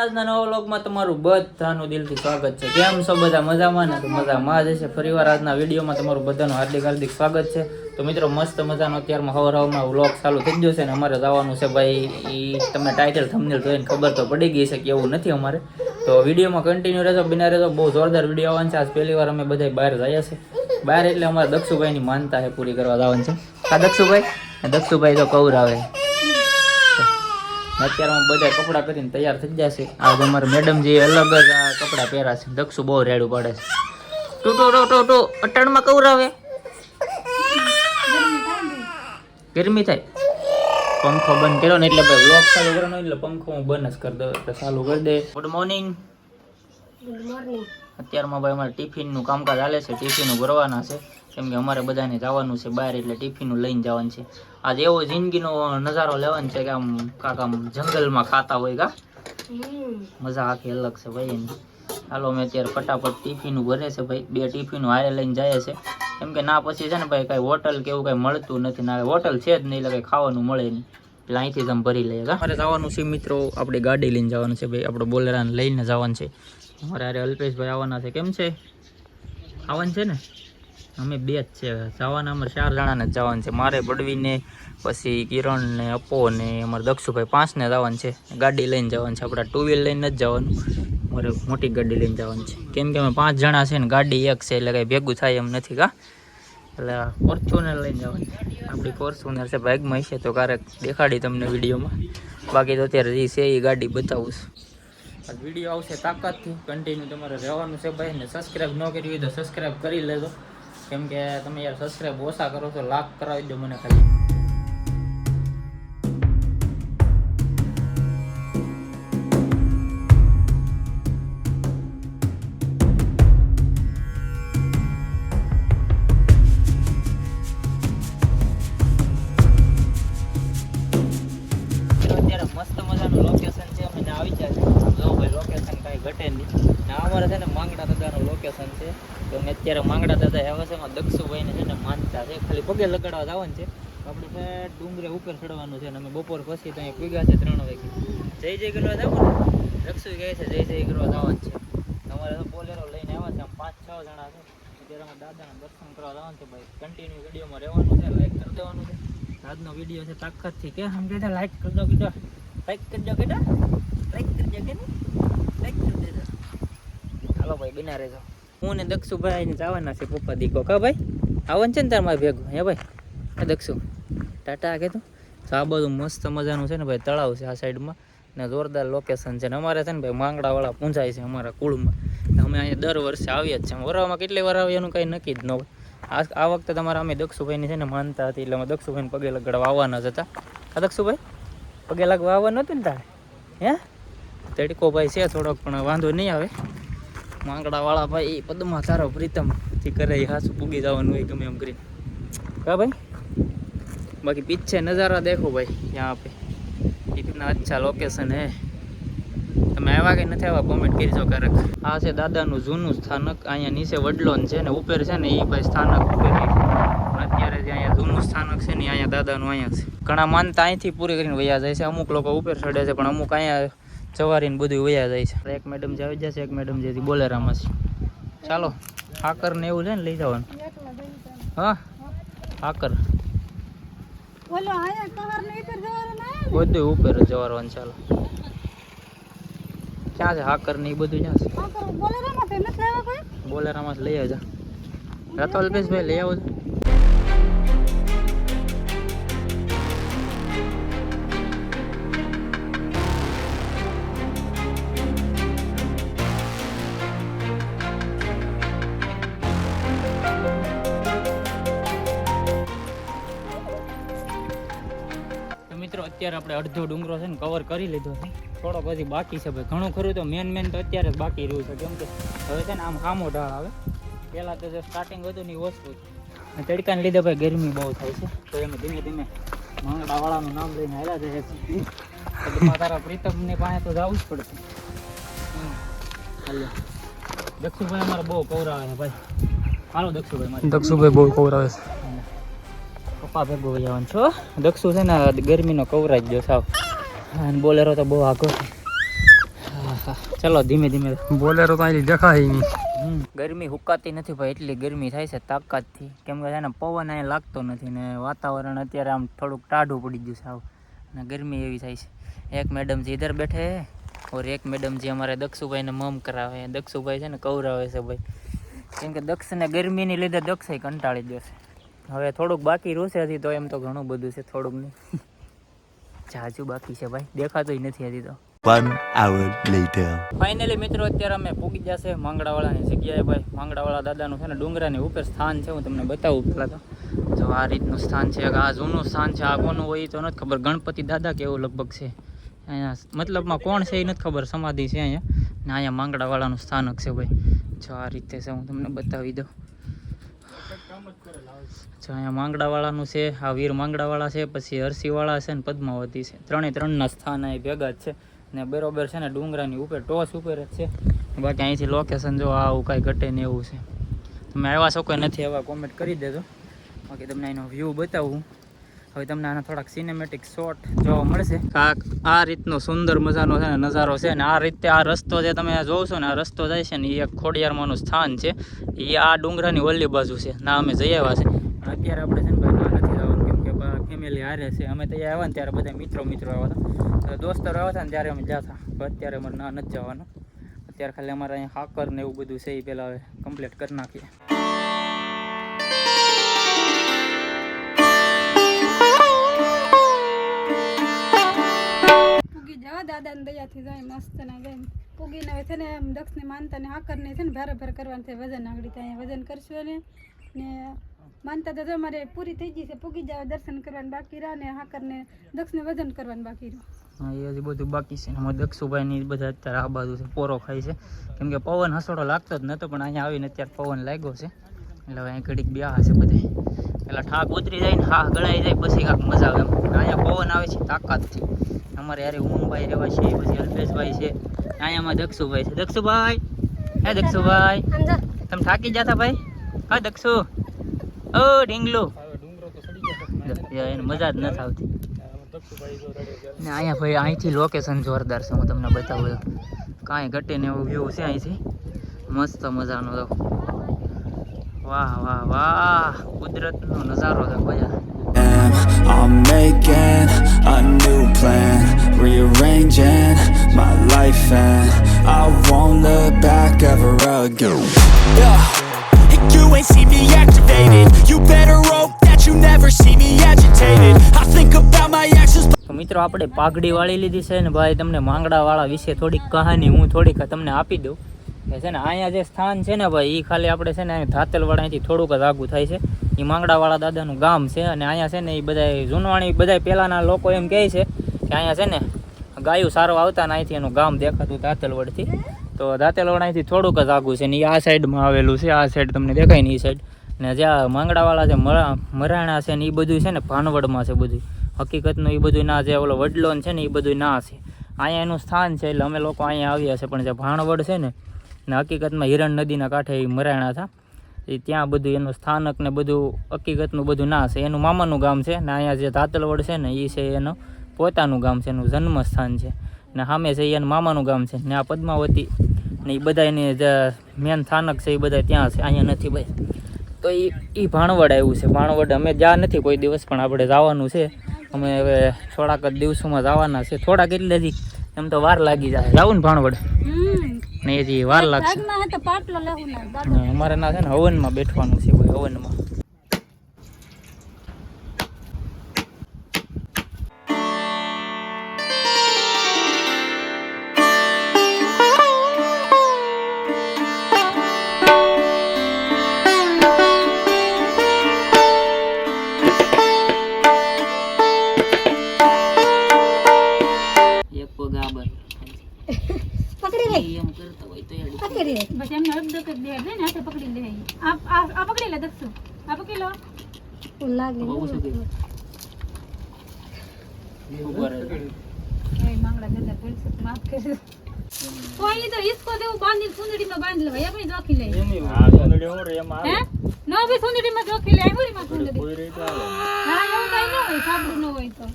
આજના નવા વ્લોગમાં તમારું બધાનું દિલથી સ્વાગત છે. કેમ છો બધા? મજામાં ને? તો મજામાં જ હશે. ફરીવાર આજના વિડીયોમાં તમારું બધાનું હાર્દિક સ્વાગત છે. તો મિત્રો મસ્ત મજાનો અત્યારમાં હવારમાં વ્લોગ ચાલુ થઈ ગયો છે ને અમારે જવાનું છે ભાઈ. એ તમને ટાઇટલ થંબનેલ જોઈને ખબર તો પડી ગઈ છે કે એવું નથી અમારે. તો વિડીયોમાં કન્ટિન્યુ રહેજો, બિના રહેજો. બહુ જોરદાર વિડીયો આવવાનો છે. આજ પહેલી વાર અમે બધા બહાર જઈએ છીએ. બહાર એટલે અમારા દક્ષુભાઈની માનતા છે પૂરી કરવા જવાનું છે. હા દક્ષુભાઈ તો કવરાવે. અત્યારે બધા કપડાં પહેરીને તૈયાર થઈ જશે. આજે અમારે મેડમ જે અલગ જ આ કપડાં પહેર્યા છે. દક્ષુ બહુ રેડું પડે છે. ટો અટાણમાં કવરાવે. ગરમી થાય. પંખો બંધ કર્યો ને એટલે ભાઈ વ્લોગ ચાલુ કરવાનો એટલે પંખો હું બંધ જ કરી દઉં એટલે ચાલુ કરી દે. Good morning. અત્યારમાં ભાઈ અમારે ટિફિનનું કામકાજ ચાલે છે. ટિફિનું ભરવાના છે કેમ કે અમારે બધાને જવાનું છે બહાર એટલે ટિફિનું લઈને જવાનું છે. આજે એવો જિંદગીનો નજારો લેવાનો છે કે આમ જંગલમાં ખાતા હોય કા મજા આખી અલગ છે ભાઈ એની. હાલો અમે અત્યારે ફટાફટ ટિફિનું ભરે છે ભાઈ. 2 ટિફિનું હારે લઈને જાય છે કેમ કે ના પછી છે ને ભાઈ કાંઈ હોટલ કે એવું કાંઈ મળતું નથી. ના હોટલ છે જ નહીં એટલે કંઈ ખાવાનું મળે નહીં એટલે અહીંથી તમે ભરી લઈએ કા. અમારે જવાનું છે મિત્રો, આપણી ગાડી લઈને જવાનું છે ભાઈ. આપણે બોલેરાને લઈને જવાનું છે. અમારે અરે અલ્પેશભાઈ આવવાના છે. કેમ છે? આવવાનું છે ને? અમે 2 જ છે જવાના. અમારે 4 જણાને જ જવાનું છે. મારે બળવીને પછી કિરણ ને અપ્પો ને અમારે દક્ષુભાઈ 5 ને જવાનું છે. ગાડી લઈને જવાનું છે. આપણે 2 વ્હીલ લઈને જ જવાનું. અમારે મોટી ગાડી લઈને જવાનું છે કેમ કે અમે 5 જણા છે ને ગાડી એક છે એટલે કંઈ ભેગું થાય એમ નથી કા. એટલે ફોર્ચ્યુનર લઈને જવાનું છે. આપણી ફોર્ચ્યુનર છે ભાગમાં છે તો ક્યારેક દેખાડી તમને વિડીયોમાં. બાકી તો અત્યારે જે છે એ ગાડી બતાવું છું. વિડીયો આવશે તાકાતથી કન્ટિન્યુ તમારે રહેવાનું છે ભાઈ. ને સબસ્ક્રાઈબ ન કરી હોય તો સબસ્ક્રાઈબ કરી લેજો કેમ કે તમે યાર સબસ્ક્રાઈબ ઓછા કરો છો. લાખ કરાવી દો મને ખાલી. અત્યારે મસ્ત મજાનું લોકેશન છે. અમે આવી જાય જો ભાઈ લોકેશન કાંઈ ઘટે નહીં. ને અમારે છે ને માંગડા દાદાનું લોકેશન છે. તો અમે અત્યારે માંગડા દાદા આવ્યા છે. એમાં દક્ષુભાઈને છે ને માનતા છે. ખાલી પગે લગાડવા જવાનું છે. આપણે સાહેબ ડુંગરે ઉપર ચડવાનું છે. અને અમે બપોર પછી તો અહીંયા પીગા છે 3 વાગે. જય કરવા જવું ને દક્ષુ કહે છે જય કરવા જવાનું છે. અમારે તો બોલેરો લઈને આવ્યા છે. આમ 5-6 જણા છે. અત્યારે અમે દાદાના દર્શન કરવા જવાનું છે ભાઈ. કન્ટિન્યુ વિડીયોમાં રહેવાનું છે. લાઈક કરી દેવાનું છે. આજનો વિડીયો છે તાકાતથી કે આમ કહેતા લાઈક કરી દો કીધો. લાઈક કરજો કીધો. લાઈક કરજો કે લાઈક કરી દેજો. હાલો ભાઈ બિના રહેજો. હું ને દક્ષુભાઈ ને જવાના છે પપ્પા દીકો કા ભાઈ. આવવાનું છે ને તાર મારે ભેગું હે ભાઈ. હે દક્ષુ ટાટા કીધું. તો આ બધું મસ્ત મજાનું છે ને ભાઈ. તળાવ છે આ સાઈડમાં ને જોરદાર લોકેશન છે. ને અમારે છે ને ભાઈ માંગડાવાળા પૂંજાય છે અમારા કુળમાં. અમે અહીંયા દર વર્ષે આવીએ જ છે. વરવામાં કેટલી વાર આવીએ એનું કંઈ નક્કી જ ન હોય. આ વખતે તમારા અમે દક્ષુભાઈની છે ને માનતા હતી એટલે અમે દક્ષુભાઈને પગે લગાડવા આવવાના જ હતા. આ દક્ષુભાઈ પગે લાગવા આવવાનું હતું ને તારે હે? તડકો ભાઈ છે થોડોક પણ વાંધો નહીં આવે. માંગડાવાળા ભાઈ પદમાં તારો પ્રીતમથી કરે એ હાસું પૂગી જવાનું હોય ગમે એમ કરીને કા ભાઈ. બાકી પીછે નજારા દેખો ભાઈ યહાં પે ઇતના અચ્છા લોકેશન હે. તમે આવ્યા કે નથી આવ્યા કોમેન્ટ કરજો ક્યારેક. આ છે દાદાનું જૂનું સ્થાનક. અહીંયા નીચે વડલોન છે ને ઉપર છે ને એ ભાઈ સ્થાનક ઉપર. અત્યારે જે અહીંયા જૂનું સ્થાનક છે ને અહીંયા દાદાનું અહીંયા છે. ઘણા માનતા અહીંથી પૂરી કરીને વયા જાય છે. અમુક લોકો ઉપર ચડે છે પણ અમુક અહીંયા જવારીને બધું વયા જાય છે. એક મેડમ જે આવી જશે, એક મેડમ જે બોલેરામાં છે. ચાલો આકર ને એવું છે ને લઈ જવાનું. હા આકર બધું ઉપર જ જવાનું. ચાલો ક્યાં છે હાકર ને એ બધું ક્યાં છે? બોલેરામાં જ લઈ આવજા. રાતો અલ્પેશભાઈ લઈ આવો છો. મિત્રો અત્યારે આપણે અડધો ડુંગરો છે ને કવર કરી લીધો છે. થોડોક હજી બાકી છે ભાઈ. ઘણું ખરું તો મેન તો અત્યારે જ બાકી રહ્યું છે કેમ કે હવે છે ને આમ સામો ઢાળ આવે. પહેલાં તો જે સ્ટાર્ટિંગ હતું ને એ વસ્તુ તડકાને લીધે ભાઈ ગરમી બહુ થાય છે. તો એમ ધીમે ધીમે માંગડાવાળાનું નામ લઈને હાલ્યા જાય છે. તારા પ્રીતમને પાસે તો જવું જ પડશે. હાલો દક્ષુભાઈ અમારે બહુ કવરાવે છે ભાઈ. હાલો દક્ષુભાઈ બહુ કવરાવે છે. પપ્પા ભેગું જવાનું છો. દક્ષુ છે ને ગરમીનો કવરાઈ ગયો સાવ. અને બોલેરો તો બહુ આગળ ચલો ધીમે ધીમે. બોલેરો તો અહીં દેખાય નહીં. ગરમી હુકાતી નથી ભાઈ, એટલી ગરમી થાય છે તાકાતથી. કેમ કે છે ને પવન અહીંયા લાગતો નથી ને વાતાવરણ અત્યારે આમ થોડુંક ટાઢું પડી ગયું છે આવું, અને ગરમી એવી થાય છે. એક મેડમજી ઇધર બેઠે હે ઓર એક મેડમજી અમારે દક્ષુભાઈને મમ કરાવે. દક્ષુભાઈ છે ને કવરાવે છે ભાઈ, કેમ કે દક્ષને ગરમીની લીધે દક્ષ કંટાળી જશે. હવે થોડુંક બાકી રૂસે હતી તો એમ તો ઘણું બધું છે, થોડુંક નહીં જાજુ બાકી છે ભાઈ, દેખાતું નથી હજી તો. 1 hour later. ફાઇનલી મિત્રો અત્યારે અમે પૂગી જશે માંગડાવાળાની જગ્યાએ ભાઈ. માંગડાવાળા દાદાનું છે ને ડુંગરાની ઉપર સ્થાન છે, હું તમને બતાવું પહેલાં તો. જો આ રીતનું સ્થાન છે, આ જૂનું સ્થાન છે. આ કોનું હોય તો નથી ખબર, ગણપતિ દાદા કે એવું લગભગ છે અહીંયા. મતલબમાં કોણ છે એ નથી ખબર, સમાધિ છે અહીંયા ને અહીંયા માંગડાવાળાનું સ્થાનક છે ભાઈ. જો આ રીતે છે, હું તમને બતાવી દઉં. જો અહીંયા માંગડાવાળાનું છે, આ વીર માંગડાવાળા છે, પછી હરસીવાળા છે ને પદ્માવતી છે. ત્રણના સ્થાન અહીં ભેગા જ છે ને બરોબર છે ને ડુંગરાની ઉપર ટોચ ઉપર જ છે. બાકી અહીંથી લોકેશન જો આવું કાંઈ ઘટે ને એવું છે. તમે આવ્યા છો કોઈ નથી એવા કોમેન્ટ કરી દેજો. બાકી તમને એનો વ્યૂ બતાવું. હવે તમને આના થોડાક સિનેમેટિક શોટ જોવા મળશે. આ રીતનો સુંદર મજાનો છે ને નજારો છે ને આ રીતે આ રસ્તો જે તમે જોશો ને આ રસ્તો જાય છે ને એ એક ખોડિયારમાંનું સ્થાન છે. એ આ ડુંગરાની ઓલી બાજુ છે ના અમે જઈ આવ્યા છે. અત્યારે આપણે છે ને ભાઈ ના નથી જવાનું, કેમ કે ફેમિલી હારે છે. અમે ત્યાં આવ્યા ને ત્યારે બધા મિત્રો આવ્યા હતા, દોસ્તરો આવ્યા હતા ને ત્યારે અમે ગયા હતા. અત્યારે અમારે ના નથી જવાનું. અત્યારે ખાલી અમારે અહીંયા હાકર ને એવું બધું છે એ પહેલાં હવે કમ્પ્લીટ કરી નાખીએ. દાદાની દયાથી જાય મસ્ત ના જાય પૂગીને હવે છે ને દક્ષને માનતા ને હાકરને છે ને ભારે કરવાનું છે. વજન આગળ ત્યાં વજન કરશો ને માનતા તો અમારે પૂરી થઈ ગઈ છે. પૂગી જાવ દર્શન કરવાનું બાકી રહ્યા ને હાકરને દક્ષને વજન કરવાનું બાકી રહ્યું. હા એ હજી બધું બાકી છે. અમારે દક્ષુભાઈની બધા અત્યારે આ બાજુ છે પોરો ખાય છે, કેમ કે પવન હસોડો લાગતો જ નહોતો પણ અહીંયા આવીને અત્યારે પવન લાગ્યો છે એટલે હવે અહીં ઘડીક બ્યાહ છે બધે. પેલા ઠાક ઉતરી જાય ને હા ગળાઈ જાય પછી કાંક મજા આવે એમ. અહીંયા પવન આવે છે તાકાતથી. અમારે યારે ઉમભાઈ રહેવા છે, પછી અલ્પેશભાઈ છે, અહીંયામાં દક્ષુભાઈ છે. દક્ષુભાઈ હે દક્ષુભાઈ તમે થાકી જતા ભાઈ? હા દક્ષુ ઓ ઢીંગલું એને મજા જ નથી આવતી ને. અહીંયા ભાઈ અહીંથી લોકેશન જોરદાર છે, હું તમને બતાવું. કાંઈ ઘટે ને એવું વ્યૂ છે અહીંથી મસ્ત મજાનો. તો વાહ વાહ વાહ કુદરતનો નજારો છે ભાઈ. I'm making a new plan, rearranging my life and I won't look back ever again. Yeah, and you ain't see me activated. You better hope that you never see me agitated. I think about my actions. તો મિત્રો આપણે પાઘડી વાળી લીધી છે ને ભાઈ. તમને માંગડાવાળા વિશે થોડીક કહાની હું થોડીક તમને આપી દઉં. એ છે ને અહીંયા જે સ્થાન છે ને ભાઈ એ ખાલી આપણે છે ને ધાતલવાળાથી થોડુંક જ આગું થાય છે. એ માંગડાવાળા દાદાનું ગામ છે અને અહીંયા છે ને એ બધા જૂનવાણી બધા પહેલાંના લોકો એમ કહે છે કે અહીંયા છે ને ગાયું સારો આવતા ને અહીંથી એનું ગામ દેખાતું ધાતલવડથી. તો ધાતલવડ અહીંથી થોડુંક જ આગું છે ને એ આ સાઈડમાં આવેલું છે. આ સાઈડ તમને દેખાય ને એ સાઈડ. ને જ્યાં માંગડાવાળા જે મરાણા છે ને એ બધું છે ને ભાનવડમાં છે બધું. હકીકતનું એ બધું ના જે ઓલો વડલોન છે ને એ બધું ના છે. અહીંયા એનું સ્થાન છે એટલે અમે લોકો અહીંયા આવ્યા છે. પણ જે ભાણવડ છે ને હકીકતમાં હિરણ નદીના કાંઠે એ મરાણા હતા એ ત્યાં બધું એનું સ્થાનક ને બધું હકીકતનું બધું ના છે. એનું મામાનું ગામ છે ને અહીંયા જે ધાતલવડ છે ને એ છે એનું પોતાનું ગામ છે, એનું જન્મસ્થાન છે. ને સામે છે એનું મામાનું ગામ છે ને આ પદ્માવતી ને એ બધા એની જે મેન સ્થાનક છે એ બધા ત્યાં છે, અહીંયા નથી ભાઈ. તો એ ભાણવડ આવ્યું છે. ભાણવડ અમે જ્યાં નથી કોઈ દિવસ પણ આપણે જવાનું છે. અમે હવે થોડાક જ દિવસોમાં જવાના છે. થોડાક એટલે જ એમ તો વાર લાગી જાય જાવું ને ભાણવડ ને હજી વાર લાગશે. અમારે ના છે ને હવનમાં બેઠવાનું છે ભાઈ, હવનમાં. બસ એમને અડધો દે ને હાથે પકડી લે. આ પકડી લે દક્ષુ, આ પકડી લો. લાગે એ માંગડા ગંદા પોલીસ માફ કરજો. કોઈ તો इसको દેવું બાંધી સુંદડીમાં બાંધ લે ભાઈ. આપણે જોખી લે આ સુંદડી ઓર એમાં હે નો ભઈ સુંદડીમાં જોખી લે. આઈવરીમાં સુંદડી કોઈ રીતે આવે. હા એવું કઈ ન હોય, સાબડું ન હોય તો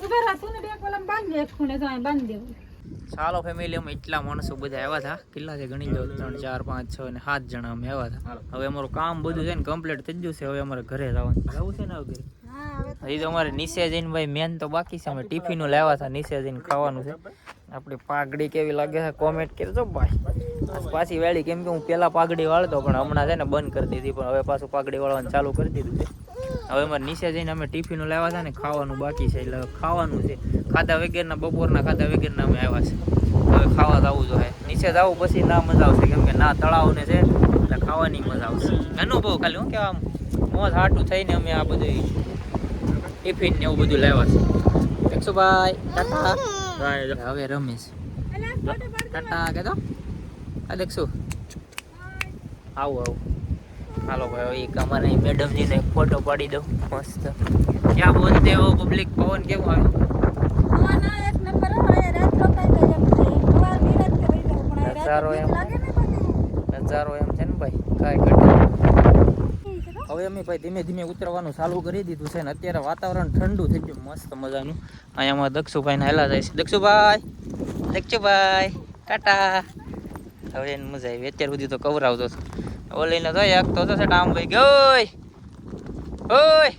ઉભા રા. સુંદડી એક વાલામાં બાંધ લે, એક ખૂણે તો અહીં બાંધ દેવું. ચાલો ફેમિલી અમે એટલા માણસો બધા આવ્યા હતા કેટલા છે ગણી લો 3 4 5 6 અને 7 જણા અમે આવ્યા હતા હવે અમારું કામ બધું છે ને કમ્પ્લીટ થઈ ગયું છે હવે અમારે ઘરે જવાનું છે ને હવે હજી તો અમારે નીચે જઈને ભાઈ મેન તો બાકી છે અમે ટિફિનો લાવ્યા હતા નીચે જઈને ખાવાનું છે આપણી પાઘડી કેવી લાગે છે કોમેન્ટ કરજો ભાઈ પાછી વેળી કેમ કે હું પેલા પાઘડી વાળતો પણ હમણાં છે ને બંધ કરી દીધી પણ હવે પાછું પાઘડી વાળવાનું ચાલુ કરી દીધું છે હવે અમારે નીચે જઈને અમે ટિફિનો લાવ્યા હતા ને ખાવાનું બાકી છે એટલે ખાવાનું છે ખાધા વગેરેના બપોરના ખાધા વગેરેના અમે આવ્યા છે હવે ખાવા જવું જોઈએ નીચે જવું પછી ના મજા આવશે કેમ કે ના તળાવ ને છે એટલે ખાવાની મજા આવશે અનુભવ ખાલી હું કેવા મોજ હાટું થઈને અમે આ બધું ટિફિન ને એવું બધું લાવ્યા છે એકસુભાઈ ટાટા હવે રમેશ ટાટા કહેતો આ દેખશું આવું હાલો ભાઈ એક અમારે મેડમજીને એક ફોટો પાડી દઉં મસ્ત ક્યાં બોલતે હો પબ્લિક પવન કેવું આવ્યો નજારો એમ છે ને ભાઈ કાંઈ ઘટે હવે અમે ભાઈ ધીમે ધીમે ઉતરવાનું ચાલુ કરી દીધું છે ને અત્યારે વાતાવરણ ઠંડુ થઈ ગયું મસ્ત મજાનું અહીંયામાં દક્ષુભાઈને હેલા જાય છે દક્ષુભાઈ ટાટા હવે એને મજા આવી અત્યાર સુધી તો કવરાવતો હતો ઓલીને તો એક તો છે આમ ભાઈ ગઈ ઓય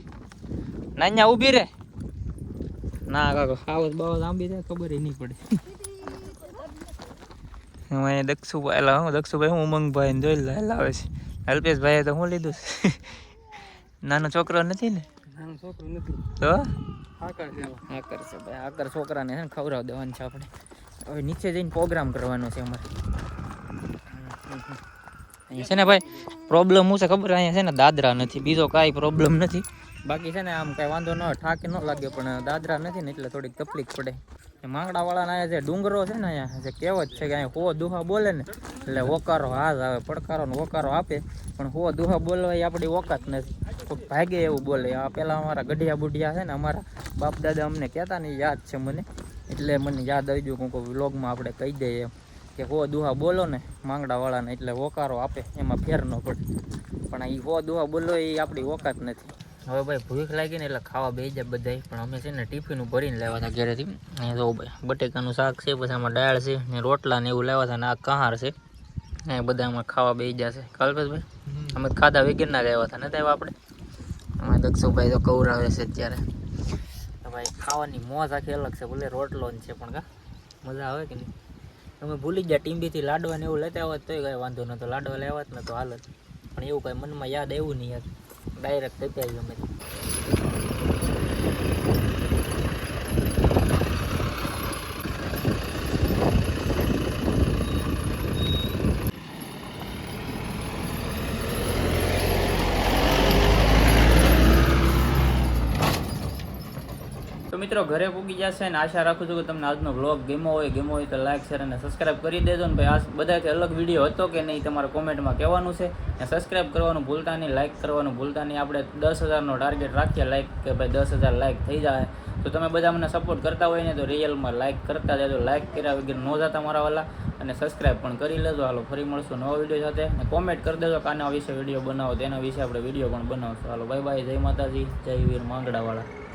નાન્યા ઊભી રે ના કાકો આવત બાવત આંબી જાય ખબર નહીં પડે હું અહીંયા દક્ષુભાઈ હું ઉમંગભાઈ ને જોઈ લાવે છે અલ્પેશભાઈએ તો હું લીધું છે નાનો છોકરો નથી ને નાનો છોકરો નથી તો આકર છે ભાઈ આકર છોકરાને છે ને ખવડાવ દેવાનું છે આપણે હવે નીચે જઈને પ્રોગ્રામ કરવાનો છે અમારે અહીંયા છે ને ભાઈ પ્રોબ્લેમ શું છે ખબર અહીંયા છે ને દાદરા નથી બીજો કાંઈ પ્રોબ્લેમ નથી બાકી છે ને આમ કાંઈ વાંધો ન ઠાકે ન લાગે પણ દાદરા નથી ને એટલે થોડીક તકલીફ પડે માંગડાવાળાના અહીંયા જે ડુંગરો છે ને અહીંયા જે કહેવત છે કે અહીંયા હો દુહા બોલે ને એટલે ઓકારો હાથ આવે પડકારો ને ઓકારો આપે પણ હો દુહા બોલવા એ આપણી ઓકાત નથી કોઈ ભાગે એવું બોલે આ પહેલાં અમારા ગઢિયા બુઢિયા છે ને અમારા બાપ દાદા અમને કહેતા ને યાદ છે મને એટલે મને યાદ આવી ગયું કોઈ વ્લોગમાં આપણે કહી દઈએ એમ કે હો દુહા બોલો ને માંગડાવાળાને એટલે ઓકારો આપે એમાં ફેર ન પડે પણ એ હો દુહા બોલો એ આપણી ઓકાત નથી હવે ભાઈ ભૂખ લાગી ને એટલે ખાવા બેસી જાય બધાય પણ અમે છે ને ટિફિન ભરીને લેવા હતા ઘરેથી અહીંયા જો ભાઈ બટેકાનું શાક છે પછી આમાં દાળ છે ને રોટલા ને એવું લેવા હતા ને આ કહાર છે અહીંયા બધા આમાં ખાવા બેસી જશે કલ્પેશભાઈ અમે ખાધા વગેરેના ગયા હતા નથી આવ્યા આપણે અમારે દક્ષુભાઈ તો કવરાવે છે અત્યારે ભાઈ ખાવાની મોજ આખી અલગ છે ભલે રોટલો છે પણ કા મજા આવે કે નહીં તમે ભૂલી ગયા ટીંબીથી લાડવા ને એવું લેતા આવત તોય કાંઈ વાંધો નહોતો લાડવા લેવા જ નતો હાલત પણ એવું કાંઈ મનમાં યાદ આવ્યું નહીં યાર ડાયરેક્ટ લેતા આવી અમે તો મિત્રો ઘરે પૂગી જશે ને આશા રાખું છું કે તમને આજનો વ્લોગ ગમ્યો હોય તો લાઈક શેર અને સબસ્ક્રાઈબ કરી દેજો ને ભાઈ આ બધાથી અલગ વિડીયો હતો કે નહીં તમારે કોમેન્ટમાં કહેવાનું છે અને સબસ્ક્રાઈબ કરવાનું ભૂલતા નહીં લાઈક કરવાનું ભૂલતા નહીં આપણે 10,000નો ટાર્ગેટ રાખીએ લાઈક કે ભાઈ 10,000 લાઈક થઈ જાય તો તમે બધા મને સપોર્ટ કરતા હોય ને તો રિયલમાં લાઈક કરતા જજો લાઈક કર્યા વગર ન જતા મારા વાલા અને સબસ્ક્રાઈબ પણ કરી લેજો હાલો ફરી મળશું નવા વિડીયો સાથે અને કોમેન્ટ કરી દેજો કે આના વિશે વિડીયો બનાવો તેના વિશે આપણે વિડીયો પણ બનાવશું હાલો બાય બાય જય માતાજી જય વીર માંગડાવાળા